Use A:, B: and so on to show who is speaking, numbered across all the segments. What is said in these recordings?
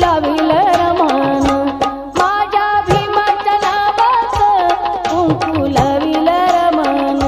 A: कुंकुलाविल रमान माझ्या भीमाच्या नावात कुंकुलाविल रमान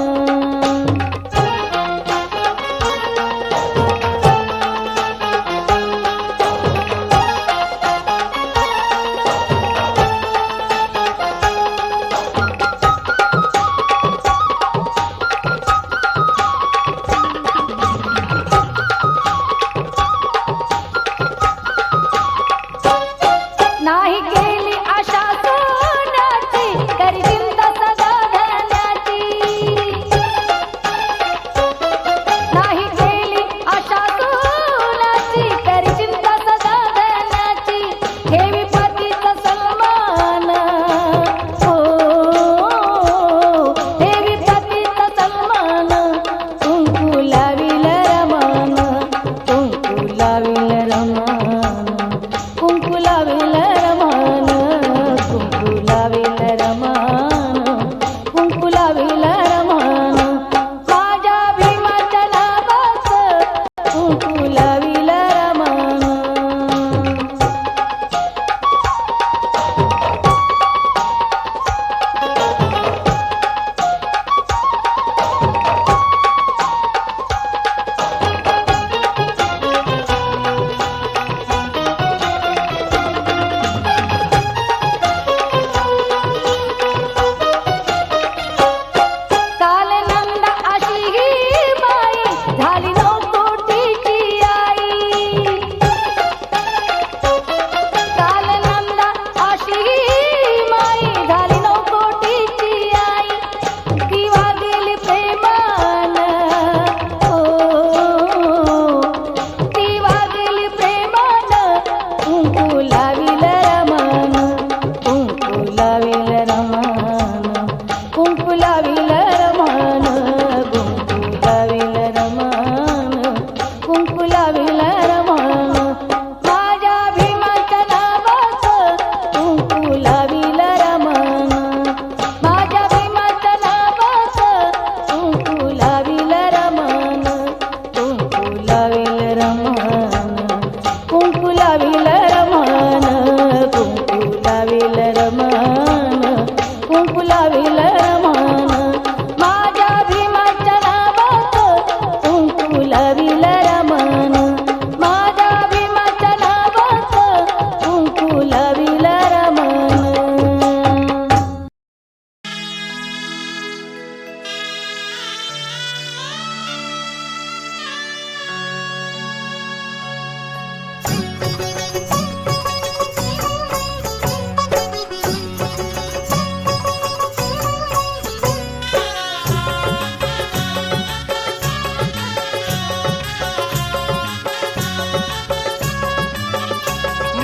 A: नाही केली आशा सोन्याची करी चिंता सदा धन्याची नाही केली आशा सोन्याची करी चिंता सदा धन्याची ठेवी पतीचा सन्मान हो ठेवी पतीचा सन्मान कुंकुलाविल रमान कुंकुलाविल रमान कुंकुलाविल रमान कुंकुलाविल रमान कुंकुलाविल रमान माझ्या भीमाच्या नावात कुंकुलाविल रमान काल नंदा अशी ही बाई झाली 9 कोटीची आई काल नंदा अशी ही बाई झाली 9 कोटीची आई ती वागली प्रेमान हो ती वागली प्रेमान कुंकुलाविल रमान कुंकुलाविल रमान कुंकुलाविल रमान कुंकुलाविल रमान कुंकुलाविल रमान माझ्या भीमाच्या नावात कुंकुलाविल रमान माझ्या भीमाच्या नावात कुंकुलाविल रमान कुंकुलाविल रमान कुंकुलाविल रमान कुंकुलाविल रमान कुंकुलाविल रमान माझ्या भीमाच्या नावात कुंकुलाविल रमान माझ्या भीमाच्या नावात कुंकुलाविल रमान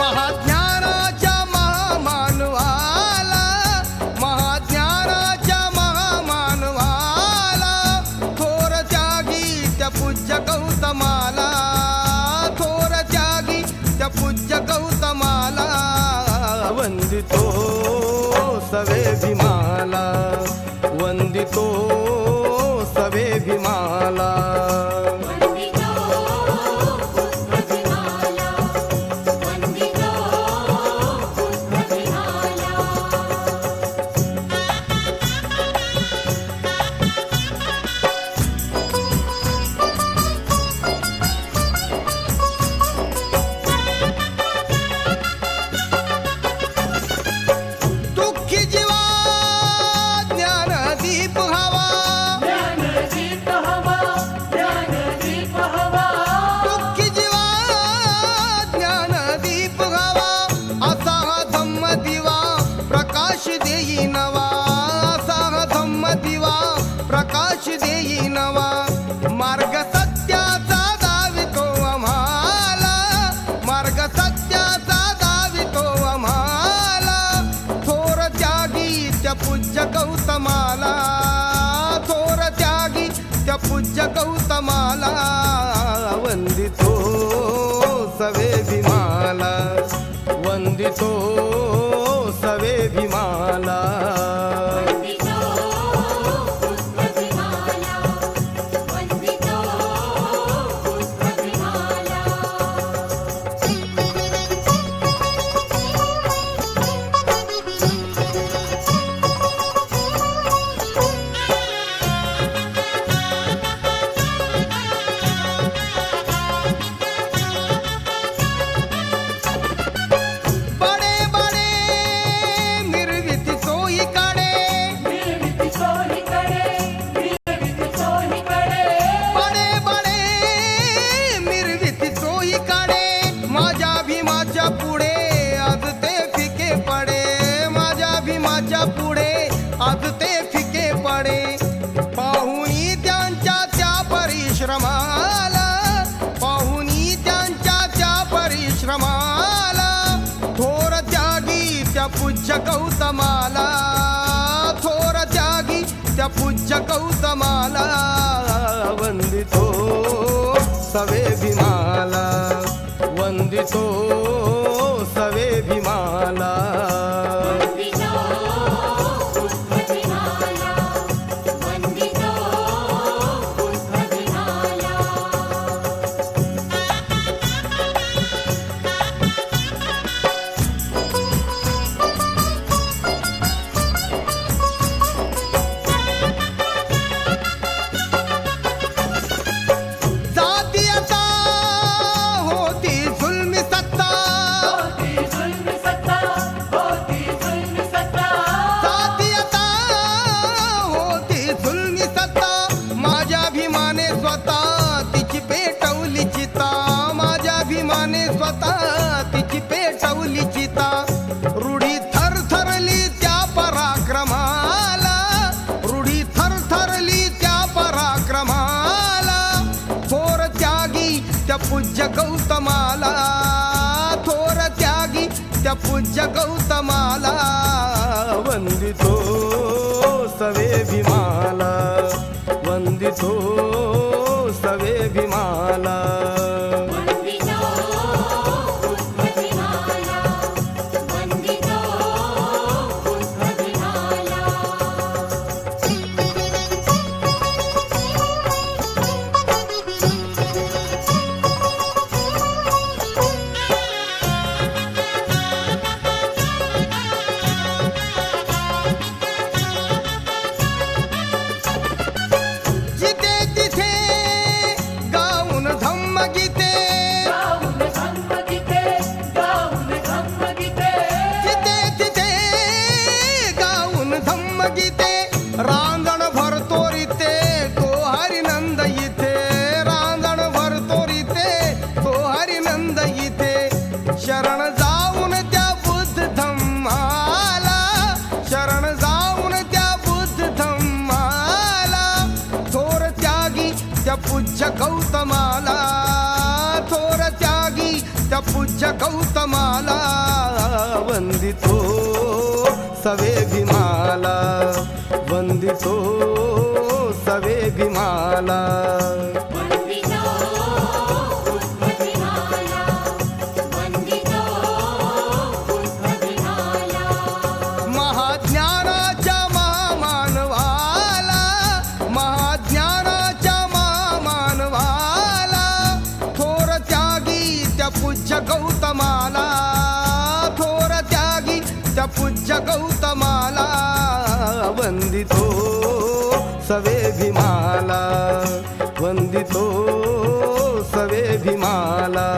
B: महाज्ञानाच्या महामानवाला महाज्ञानाच्या महामानवाला थोर त्यागी त्या पूज्य गौतमाला थोर त्यागी त्या पूज्य गौतमाला वंदितो सवे भीमाला वंदितो सवे भीमाला दुःखी जीवा ज्ञानदीप हवा दुःखी जीवा ज्ञानदीप हवा असा हा धम्म दिवा प्रकाश देई नवा असा हा धम्म दिवा प्रकाश देई नवा मार्ग सत्याचा दावितो आम्हाला मार्ग सत्याचा दावितो आम्हाला थोर त्यागी त्या पूज्य गौतमाला थोर त्यागी त्या पूज्य गौतमाला वंदितो सवे भीमाला वंदितो सवे भीमाला पुढे आज ते फिके पडे, माझ्या भीमाच्या पुढे आज ते फिके पडे. पाहुणी त्यांच्या त्या परिश्रमाला, पाहुणी त्यांच्या त्या परिश्रमाला, थोर त्यागी त्या पूज्य गौतमाला, थोर त्यागी त्या पूज्य गौतमाला. वंदितो सवे भीमाला, वंदितो सवे भीमाला. जातीयता होती जुलमी सत्ता, जातीयता होती जुलमी सत्ता. माझ्या भीमाने स्वतः तिची पेटवली चिता, माझ्या भीमाने स्वतः तिची पेटवली चिता. रूढी थरथरली त्या पराक्रमाला, रूढी थरथरली त्या पराक्रमाला. थोर त्यागी त्या पूज्य गौतमाला, थोर त्यागी त्या पूज्य गौतमाला. वंदितो सवे भीमाला, वंदितो सवे भीमाला. जिथे तिथे गाऊन धम्मगीते, जिथे तिथे गाऊन धम्मगीते. रांजण भरतो रीते तो हरिनंद इथे, रांजण भरतो रीते तो हरिनंद इथे. शरण जाऊन त्या बुद्ध धम्माला, शरण जाऊन त्या बुद्ध धम्माला. थोर त्यागी त्या पूज्य गौतमाला, थोर त्यागी त्या पूज्य गौतमाला. वंदितो सवे भीमाला, वंदितो सवे भीमाला. महाज्ञानाच्या महामानवाला, महाज्ञानाच्या महामानवाला. थोर त्यागी त्या पूज्य गौतमाला, थोर त्यागी त्या पूज्य गौतमाला. वंदितो सवे भीमाला, वंदितो सवे भीमाला.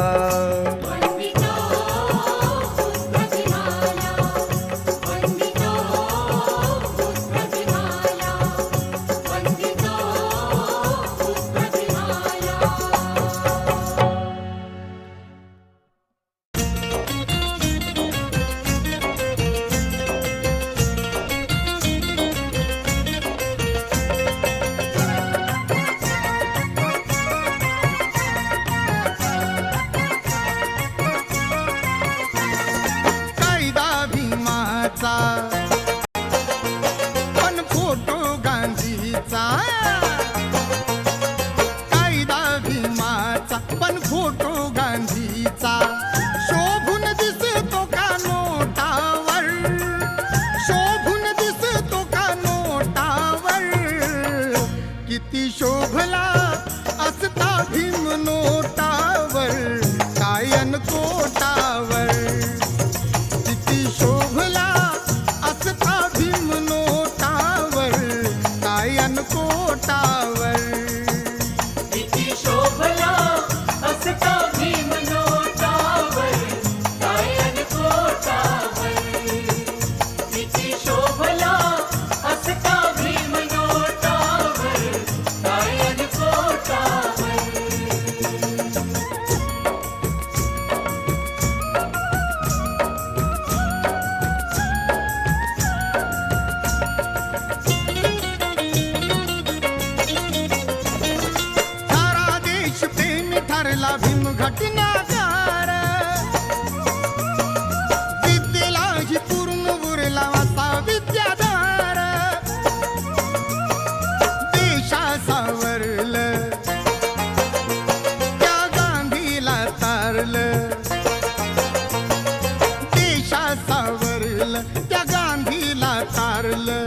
C: सावरलं त्या गांधीला तारलं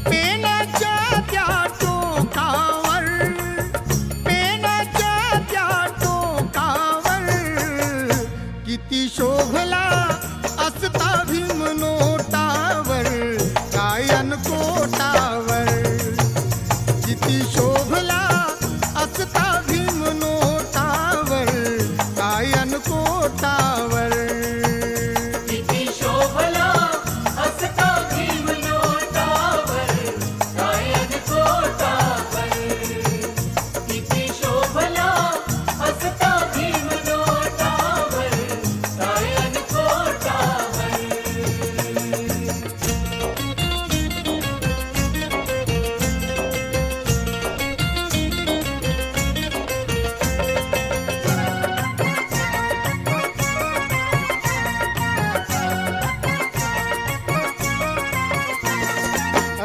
C: पेनाच्या त्या टोकावर पेनाच्या त्या टोकावर किती शोभला असता भीम नोटावर कायन कोटावर किती शोभला असता भीम नोटावर कायन कोटावर
D: किती शोभला असता भीम नोटावर कायन कोटावर किती शोभला असता भीम नोटावर कायन कोटावर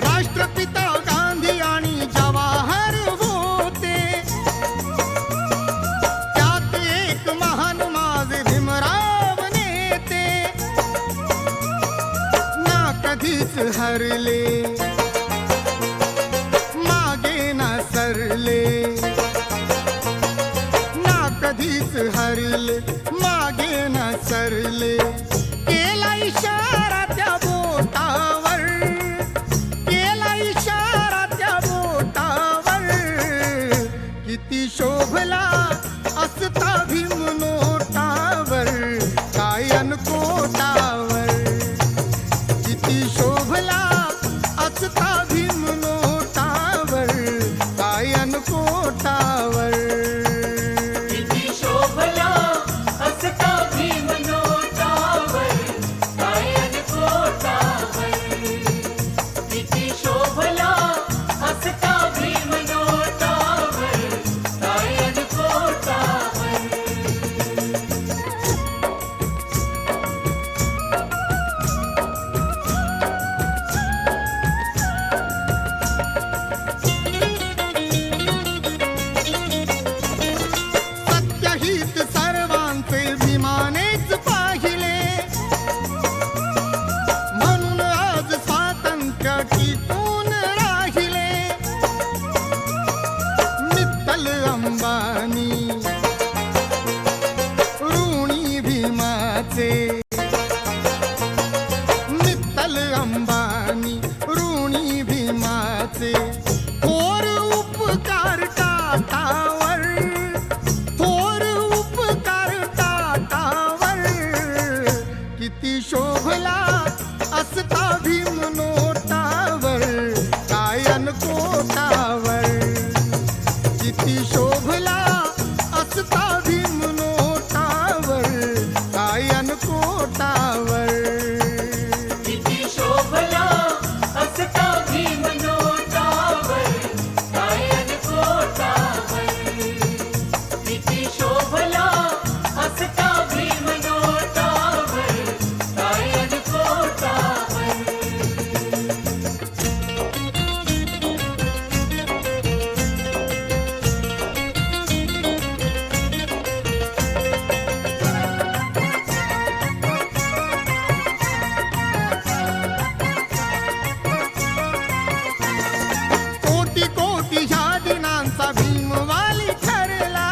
C: राष्ट्रपिता गांधी आणि जवाहर होते त्यात एक महान माझे भीमराव नेते ना कधीच हरले मागे ना सरले ना कधीच हरले मागे ना सरले केला इशारा त्या बोटावर केला इशारा त्या बोटावर किती शोभला असता भीम नोटावर कायन कोटावर किती शोभला असता भीम नोटावर कायन कोटावर
D: किती शोभला असता भीम नोटावर कायन कोटावर किती शोभला असता भीम नोटावर कायन कोटावर
C: सत्यहित सर्वांचे भीमानेच पाहिले म्हणून आज स्वातंत्र्य टिकून राहिले मित्तल अंबानी ऋणी भीमाचे मित्तल अंबानी ऋणी भीमाचे थोर उपकार टाटावर थोर उपकार टाटावर किती शोभला असता भीम नोटावर कायन कोटावर किती शोभला असता भीम नोटावर कायन कोटावर
D: किती शोभला असता भीम नोटावर कायन कोटावर किती शोभला असता भीम नोटावर कायन कोटावर
C: कोटी कोटी ह्या दिनांचा भीमवाली ठरला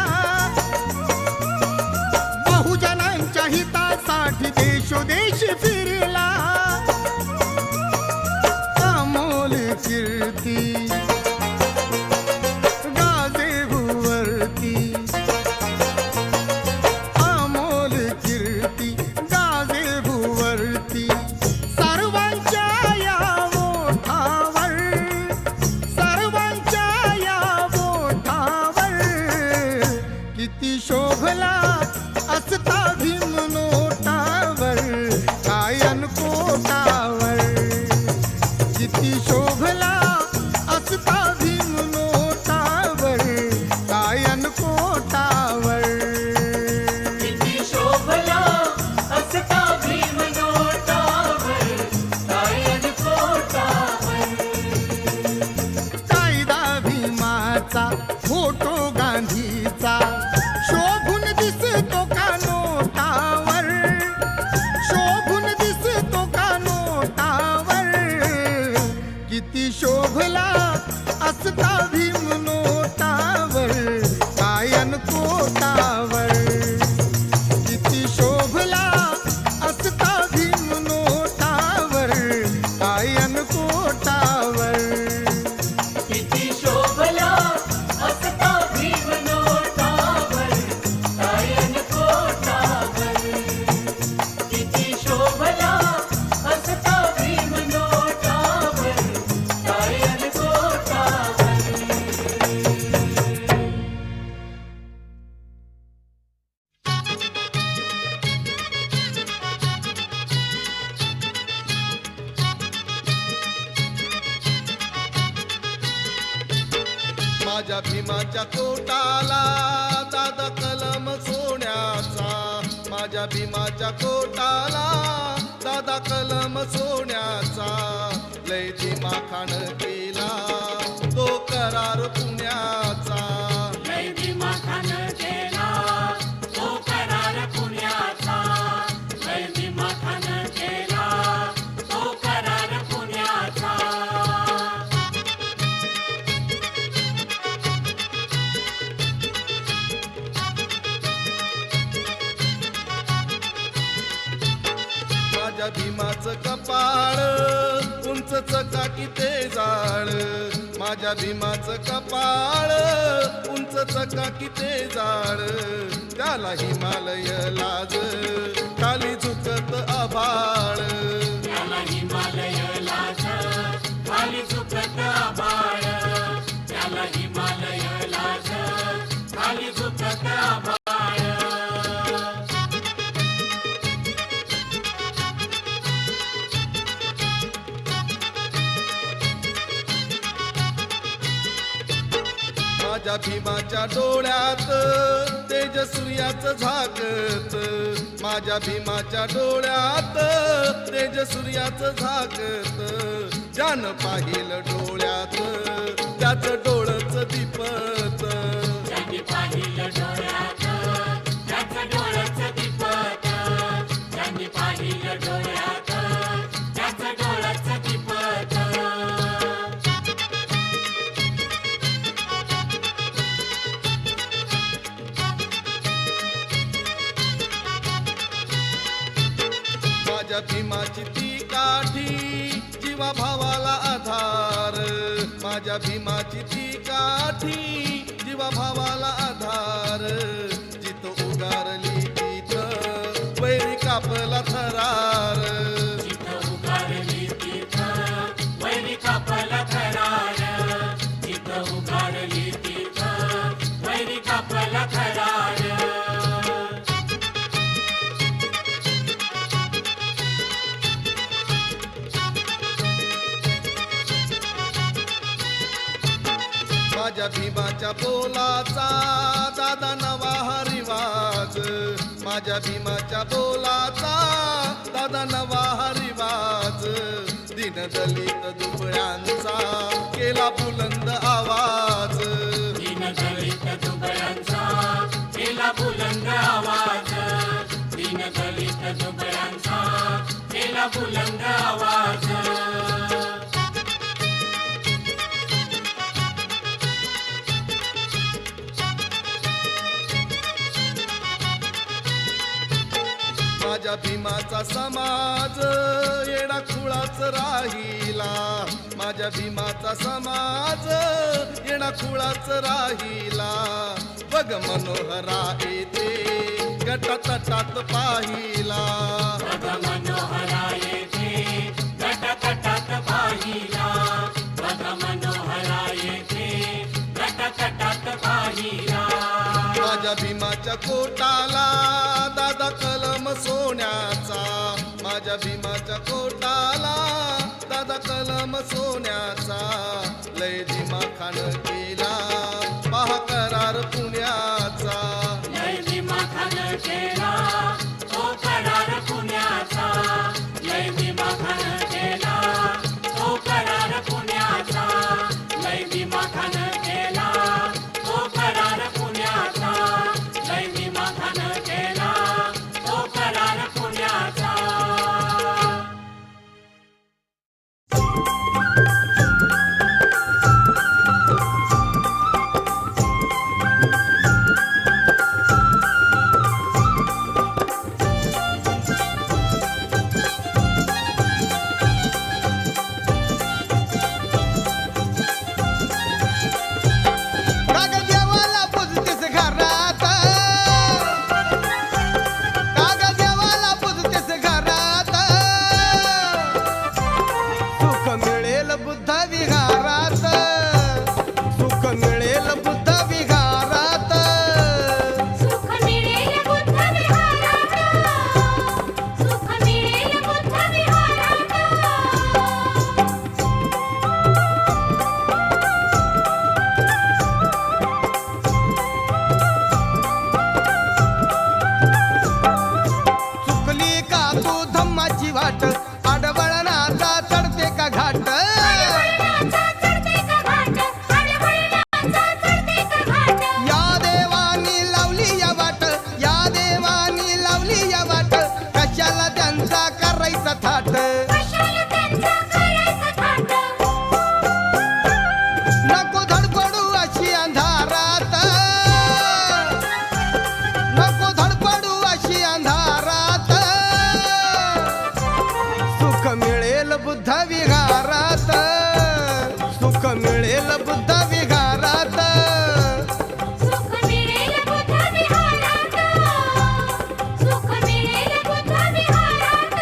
C: बहुजनांच्या हितासाठी देशोदेश फिरला अमोल कीर्ती गाजे भुवरती अमोल कीर्ती गाजे भुवरती सर्वांच्या या ओठावर सर्वांच्या या बोटावर किती शोभला असता भीम नोटावर कायन
B: माझ्या भीमाच्या कोटाला दादा कलम सोन्याचा, माझ्या भीमाच्या कोटाला दादा कलम सोन्याचा, लय दिमाखान केला तो करार पुण्याचा.
D: लय दिमाखान केला तो करार पुण्याचा, लय दिमाखान केला तो करार पुण्याचा.
B: माझ्या भीमाचं कपाळ उंच चकाकी ते जाळ, माझ्या भीमाचं कपाळ उंच चकाकी ते जाळ, त्याला हिमालय लाज खाली झुकत आभाळ.
D: त्याला हिमालय लाज खाली झुकत आभाळ, त्याला हिमालय लाज खाली झुकत आभाळ.
B: माझ्या भीमाच्या डोळ्यात तेज सूर्याचं झाकत, माझ्या भीमाच्या डोळ्यात तेज सूर्याचं झाकत, ज्यानं पाहिलं डोळ्यात त्याचं डोळंच दिपत.
D: ज्यांनी पाहिलं डोळ्यात त्याचं डोळंच दिपत, ज्यांनी पाहिलं डोळ्यात त्याचं डोळंच दिपत.
B: माझ्या भीमाची ती काठी जीवा भावाला आधार, माझ्या भीमाची ती काठी जीवा भावाला आधार, जिथं उगारली तिथं वैरी कापला थरार.
D: जिथं उगारली तिथं वैरी कापला थरार, जिथं उगारली तिथं वैरी कापला थरार.
B: माझ्या भीमाच्या बोलाचा दादा नवा हरिवाज, माझ्या भीमाच्या बोलाचा दादा नवा हरिवाज, दीनदलित दुबळ्यांचा केला बुलंद आवाज.
D: दीनदलित दुबळ्यांचा केला बुलंद आवाज, दीनदलित दुबळ्यांचा केला बुलंद आवाज.
B: माझ्या भीमाचा समाज येडा खुळाच राहिला, माझ्या भीमाचा समाज येडा खुळाच राहिला, बघ मनोहरा येते गटातटात पाहिला.
D: बघ मनोहरा येथे गटगटात पाहिला, बघ मनोहरा येथे गटगटात पाहिला.
B: माझ्या भीमाच्या कोटाला दादा कलम सोन्याचा, माझ्या भीमाच्या कोटाला दादा कलम सोन्याचा, लय दिमाखान केला पहा करार पुण्याचा.
D: लय दिमाखान केला तो करार पुण्याचा, लय दिमाखान केला तो करार पुण्याचा, लय दिमाखान केला तो करार पुण्याचा, लय दिमाखान केला तो करार पुण्याचा.
C: वाट आडवळणाचा चढते का घाट
A: वळणाचा चढते का घाट, वळणाचा चढते का घाट.
C: या देवानी लावली या वाट या देवानी लावली या वाट कशाला त्यांचा करायचा थाट
A: कशाला त्यांचा करायचा थाट.
C: नको धडपडू अशी अंधारात नको धडपडू अशी अंधारात सुख मिळेल बुद्ध विहारात सुख मिळेल बुद्ध विहारात
A: सुख मिळेल बुद्ध विहारात, सुख मिळेल बुद्ध विहारात.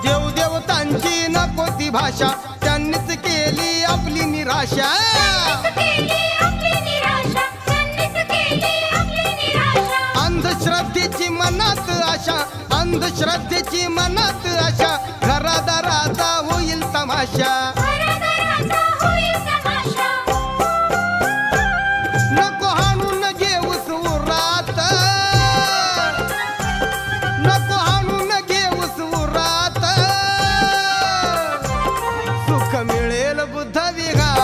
C: देवदेवतांची नको ती भाषा त्यांनीच केली आपली निराशा
A: केली आपली निराशा, त्यांनीच केली आपली निराशा.
C: अंधश्रद्धेची मनात आशा अंधश्रद्धेची मनात आशा घरादाराचा होईल तमाशा
A: घरादाराचा होईल तमाशा.
C: नको हाणून घेऊस उरात नको हाणून घेऊस उरात सुख मिळेल बुद्ध विहारात